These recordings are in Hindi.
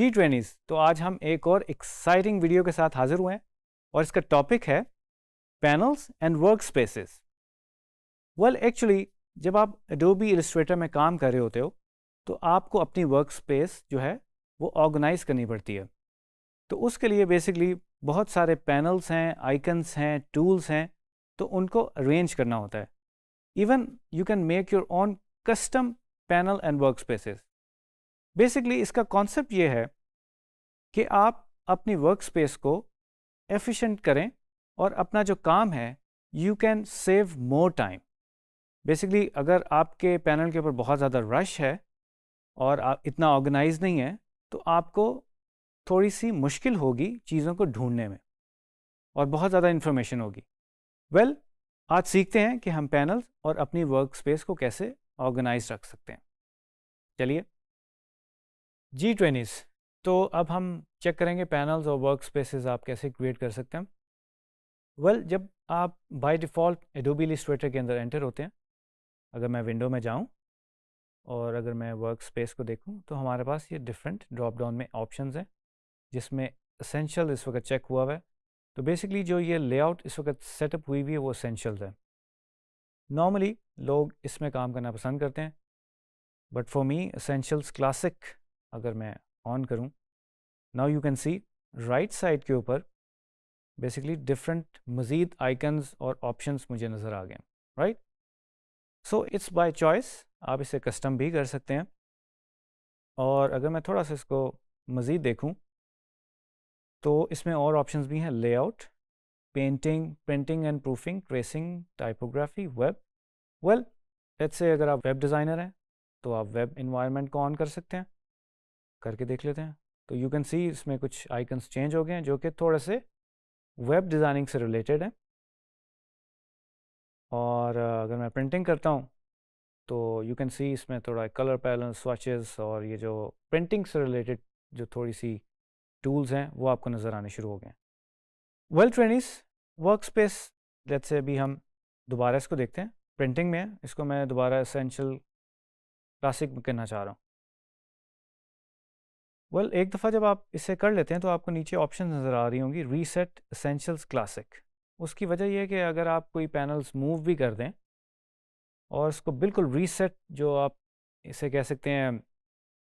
जी ट्रेनीज, तो आज हम एक और एक्साइटिंग वीडियो के साथ हाजिर हुए हैं और इसका टॉपिक है panels and work spaces. Well actually जब आप एडोबी इलस्ट्रेटर में काम कर रहे होते हो तो आपको अपनी वर्क स्पेस जो है वो ऑर्गेनाइज करनी पड़ती है। तो उसके लिए बेसिकली बहुत सारे पैनल्स हैं, आइकन्स हैं, टूल्स हैं, तो उनको अरेंज करना होता है। Even you can make your own custom panel and work spaces. Basically इसका कॉन्सेप्ट ये है कि आप अपनी वर्क स्पेस को एफिशिएंट करें और अपना जो काम है you can save more time. Basically अगर आपके पैनल के ऊपर बहुत ज़्यादा रश है और आप इतना ऑर्गेनाइज नहीं है तो आपको थोड़ी सी मुश्किल होगी चीज़ों को ढूंढने में और बहुत ज़्यादा इन्फॉर्मेशन होगी। वेल आज सीखते हैं कि हम पैनल्स और अपनी वर्क स्पेस को कैसे ऑर्गेनाइज रख सकते हैं। चलिए जी ट्रेनिस, तो अब हम चेक करेंगे पैनल्स और वर्क स्पेसेस आप कैसे क्रिएट कर सकते हैं। वेल जब आप बाय डिफ़ॉल्ट एडोबी इलस्ट्रेटर के अंदर एंटर होते हैं, अगर मैं विंडो में जाऊं और अगर मैं वर्क स्पेस को देखूं तो हमारे पास ये डिफरेंट ड्रॉप डाउन में ऑप्शंस हैं जिसमें एसेंशियल इस वक्त चेक हुआ हुआ है। तो बेसिकली जो ये लेआउट इस वक्त सेटअप हुई हुई है वो एसेंशियल्स है। नॉर्मली लोग इसमें काम करना पसंद करते हैं but for me essentials classic अगर मैं ऑन करूं, now you can see right side के ऊपर बेसिकली डिफरेंट मज़ीद आइकन्स और ऑप्शंस मुझे नज़र आ गए। Right, so it's by choice, आप इसे कस्टम भी कर सकते हैं। और अगर मैं थोड़ा सा इसको मज़ीद देखूं तो इसमें और ऑप्शंस भी हैं, layout, painting, printing and proofing, tracing, typography, web. Well let's say अगर आप वेब डिज़ाइनर हैं तो आप वेब इन्वायरमेंट को ऑन कर सकते हैं, करके देख लेते हैं। तो यू कैन सी इसमें कुछ आइकन्स चेंज हो गए हैं जो कि थोड़े से वेब डिज़ाइनिंग से रिलेटेड हैं। और अगर मैं प्रिंटिंग करता हूँ तो यू कैन सी इसमें थोड़ा कलर पैटर्न, स्वॉचेस और ये जो प्रिंटिंग से रिलेटेड जो थोड़ी सी टूल्स हैं वो आपको नज़र आने शुरू हो गए हैं। Well trainees, work space let's say अभी हम दोबारा इसको देखते हैं। प्रिंटिंग में है, इसको मैं दोबारा एसेंशियल क्लासिक में करना चाह रहा हूँ। वेल एक दफ़ा जब आप इसे कर लेते हैं तो आपको नीचे ऑप्शन नज़र आ रही होंगी, रीसेट एसेंशियल्स क्लासिक। उसकी वजह यह है कि अगर आप कोई पैनल्स मूव भी कर दें और इसको बिल्कुल रीसेट, जो आप इसे कह सकते हैं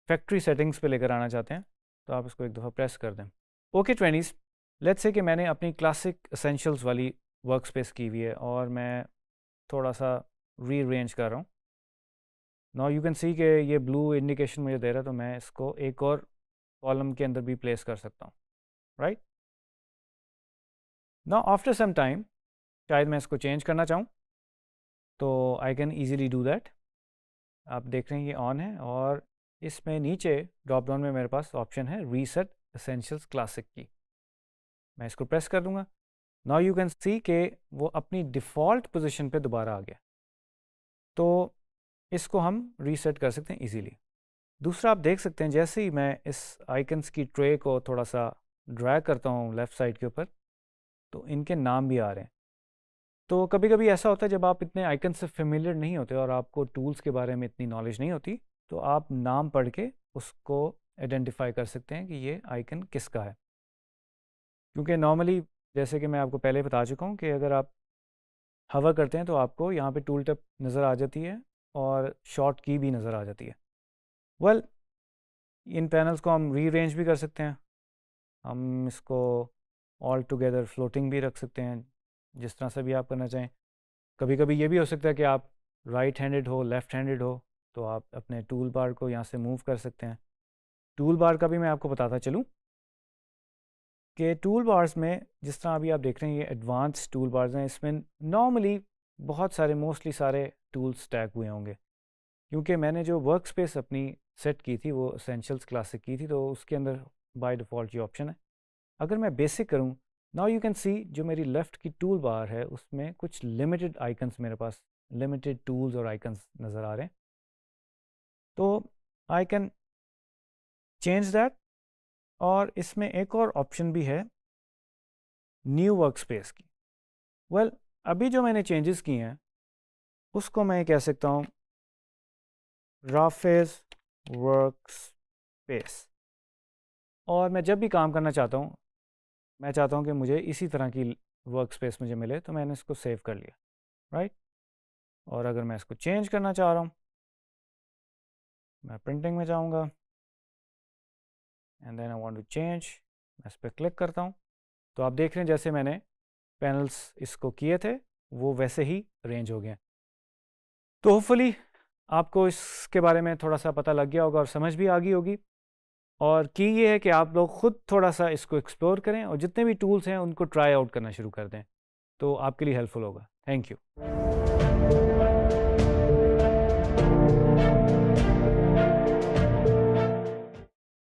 फैक्ट्री सेटिंग्स पे लेकर आना चाहते हैं, तो आप इसको एक दफ़ा प्रेस कर दें। ओके ट्वेंटीज़, लेट्स से कि मैंने अपनी क्लासिक एसेंशियल्स वाली वर्क स्पेस की हुई है और मैं थोड़ा सा रीअरेंज कर रहा हूँ। नाउ यू कैन सी कि ये ब्लू इंडिकेशन मुझे दे रहा है, तो मैं इसको एक और कॉलम के अंदर भी प्लेस कर सकता हूँ। Right, now after some time शायद मैं इसको चेंज करना चाहूँ तो I can easily do that. आप देख रहे हैं ये ऑन है और इसमें नीचे ड्रॉप डाउन में मेरे पास ऑप्शन है रीसेट एसेंशियल्स क्लासिक की। मैं इसको प्रेस कर दूंगा। नाउ यू कैन सी के वो अपनी डिफ़ॉल्ट पोजीशन पे दोबारा आ गया। तो इसको हम रीसेट कर सकते हैं इजीली। दूसरा आप देख सकते हैं जैसे ही मैं इस आइकन्स की ट्रे को थोड़ा सा ड्रैग करता हूँ लेफ़्ट साइड के ऊपर तो इनके नाम भी आ रहे हैं। तो कभी कभी ऐसा होता है जब आप इतने आइकन से फेमिलियर नहीं होते और आपको टूल्स के बारे में इतनी नॉलेज नहीं होती तो आप नाम पढ़ के उसको आइडेंटिफाई कर सकते हैं कि ये आइकन किसका है। क्योंकि नॉर्मली जैसे कि मैं आपको पहले बता चुका हूँ कि अगर आप हवर करते हैं तो आपको यहाँ पे टूल टिप नज़र आ जाती है और शॉर्ट की भी नज़र आ जाती है। वेल इन पैनल्स को हम रीअरेंज भी कर सकते हैं, हम इसको ऑल टुगेदर फ्लोटिंग भी रख सकते हैं, जिस तरह से भी आप करना चाहें। कभी कभी ये भी हो सकता है कि आप राइट हैंडेड हो, लेफ़्ट हैंडेड हो, तो आप अपने टूल बार को यहाँ से मूव कर सकते हैं। टूल बार का भी मैं आपको बताता चलूँ कि टूल बार्स में जिस तरह अभी आप देख रहे हैं ये एडवांस टूल बार्स हैं, इसमें नॉर्मली बहुत सारे मोस्टली सारे टूल्स टैग हुए होंगे। क्योंकि मैंने जो वर्क स्पेस अपनी सेट की थी वो एसेंशियल्स क्लासिक की थी तो उसके अंदर बाय डिफ़ॉल्ट ये ऑप्शन है। अगर मैं बेसिक करूँ, नाउ यू कैन सी जो मेरी लेफ़्ट की टूल बार है उसमें कुछ लिमिटेड आइकन्स, मेरे पास लिमिटेड टूल्स और आइकन्स नज़र आ रहे हैं। तो आई कैन चेंज दैट। और इसमें एक और ऑप्शन भी है न्यू वर्क स्पेस की। वेल अभी जो मैंने चेंजेस किए हैं उसको मैं कह सकता हूँ राफेज वर्क स्पेस। और मैं जब भी काम करना चाहता हूँ, मैं चाहता हूँ कि मुझे इसी तरह की वर्क स्पेस मुझे मिले, तो मैंने इसको सेव कर लिया, राइट। और अगर मैं इसको चेंज करना चाह रहा हूँ, मैं प्रिंटिंग में जाऊँगा and then I want to change, मैं इस पर क्लिक करता हूँ, तो आप देख रहे हैं जैसे मैंने पैनल्स इसको किए थे वो वैसे ही अरेंज हो गए। तो होपफुली आपको इसके बारे में थोड़ा सा पता लग गया होगा और समझ भी आ गई होगी। और की ये है कि आप लोग खुद थोड़ा सा इसको एक्सप्लोर करें और जितने भी टूल्स हैं उनको ट्राई आउट करना शुरू कर दें, तो आपके लिए हेल्पफुल होगा। Thank you.